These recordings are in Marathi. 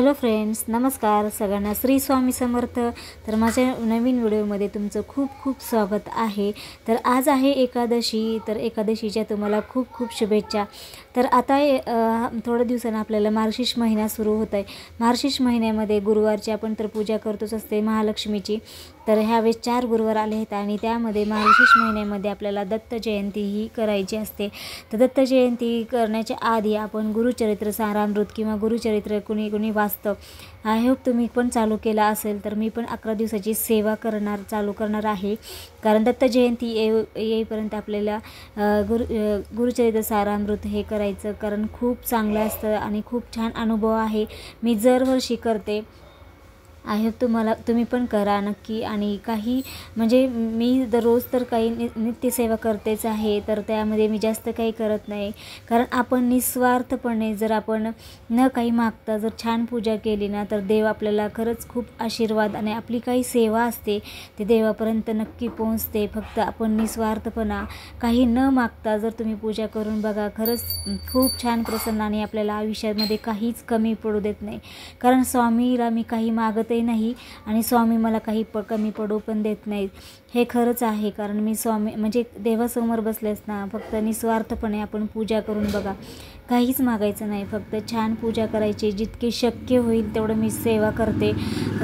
हॅलो फ्रेंड्स, नमस्कार सगळ्यांना. श्री स्वामी समर्थ. तर माझ्या नवीन व्हिडिओमध्ये तुमचं खूप खूप स्वागत आहे. तर आज आहे एकादशी. तर एकादशीच्या तुम्हाला खूप खूप शुभेच्छा. तर आता थोड्या दिवसांनी आपल्याला मार्गशीर्ष महिना सुरू होत आहे. मार्गशीर्ष महिन्यामध्ये गुरुवारची आपण तर पूजा करतोच असते महालक्ष्मीची. तर ह्यावेळेस 4 गुरुवार आले आहेत आणि त्यामध्ये मार्गशीर्ष महिन्यामध्ये आपल्याला दत्त जयंती ही करायची असते. तर दत्त जयंती करण्याच्या आधी आपण गुरुचरित्र सारामृत किंवा गुरुचरित्र कुणी वाचतं. आय होप तुम्ही पण चालू केला असेल. तर मी पण 11 दिवसाची सेवा चालू करणार आहे. कारण दत्त जयंती येईपर्यंत आपल्याला गुरुचरित्र सारामृत हे करायचं, कारण खूप चांगलं असतं आणि खूप छान अनुभव आहे. मी दरवर्षी करते. आय होप तुम्ही पण करा नक्की. आणि काही म्हणजे मी दररोज तर काही नित्यसेवा करतेच आहे. तर त्यामध्ये मी जास्त काही करत नाही, कारण आपण निस्वार्थपणे जर आपण न काही मागता जर छान पूजा केली ना, तर देव आपल्याला खरंच खूप आशीर्वाद आणि आपली काही सेवा असते ते देवापर्यंत नक्की पोहोचते. फक्त आपण निस्वार्थपणा काही न मागता जर तुम्ही पूजा करून बघा, खरंच खूप छान प्रसन्न आणि आपल्याला आयुष्यामध्ये काहीच कमी पडू देत नाही. कारण स्वामीला मी काही मागत नाही आणि स्वामी मला काही कमी पडू पण देत नाहीत. हे खरंच आहे. कारण मी स्वामी म्हणजे देवासमोर बसलेच ना, फक्त निस्वार्थपणे आपण पूजा करून बघा. काहीच मागायचं नाही, फक्त छान पूजा करायची. जितकी शक्य होईल तेवढं मी सेवा करते.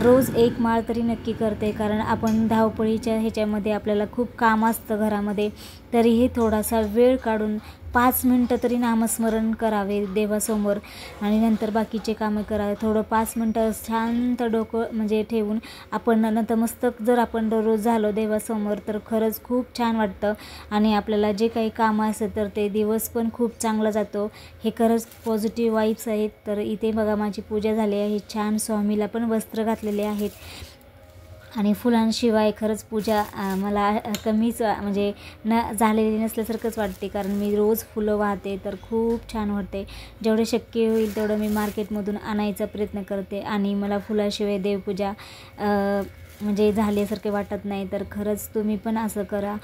रोज 1 माळ तरी नक्की करते, कारण आपण धावपळीच्या ह्याच्यामध्ये आपल्याला खूप काम असतं घरामध्ये. तरीही थोडासा वेळ काढून 5 मिनटं तरी नामस्मरण करावे देवासमोर आणि नंतर बाकीचे कामं करावे. थोडं 5 मिनटं शांत डोकं म्हणजे ठेवून आपण नतमस्तक जर आपण दररोज झालो देवासमोर, तर खरंच खूप छान वाटतं आणि आपल्याला जे काही कामं असेल तर ते दिवस पण खूप चांगला जातो. हे खरंच पॉझिटिव्ह वाईब्स आहेत. तर इथे बघा माझी पूजा झाली आहे. छान स्वामीला पण वस्त्र घातलेले आहेत आणि फुलांशिवाय खरंच पूजा मला कमीच म्हणजे झालेली नसल्यासारखंच वाटते, कारण मी रोज फुलं वाहते. तर खूप छान वाटते. जेवढे शक्य होईल तेवढं मी मार्केटमधून आणायचा प्रयत्न करते आणि मला फुलाशिवाय देवपूजा म्हणजे झाल्यासारखे वाटत नाही. तर खरंच तुम्ही पण असं करा.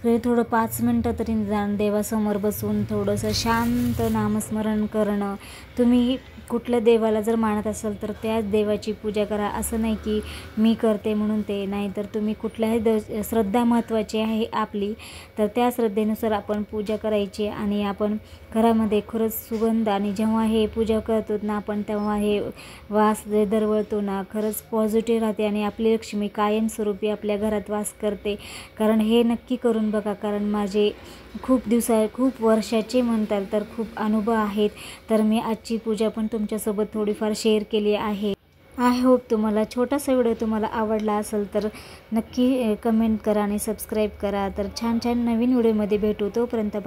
थोडं 5 मिनटं तरी निदान देवासमोर बसून थोडंसं शांत नामस्मरण करणं. तुम्ही कुठल्या देवाला जर मानत असाल तर त्याच देवाची पूजा करा. असं नाही की मी करते म्हणून ते नाही. तर तुम्ही कुठल्याही श्रद्धा महत्त्वाची आहे आपली, तर त्या श्रद्धेनुसार आपण पूजा करायची आणि आपण घरामध्ये खरंच सुगंध आणि जेव्हा हे पूजा करतो ना आपण, तेव्हा हे वास जे दरवळतो ना, खरंच पॉझिटिव्ह राहते आणि आपली लक्ष्मी कायमस्वरूपी आपल्या घरात वास करते. कारण हे नक्की करून बघा. कारण माझे खूप वर्षाचे म्हणताल तर खूप अनुभव आहेत. तर मी आजची पूजा पण तुमच्यासोबत थोडीफार शेअर केली आहे. आय होप तुम्हाला छोटासा व्हिडिओ तुम्हाला आवडला असेल तर नक्की कमेंट करा आणि सबस्क्राईब करा. तर छान छान नवीन व्हिडिओमध्ये भेटू. तोपर्यंत बाय.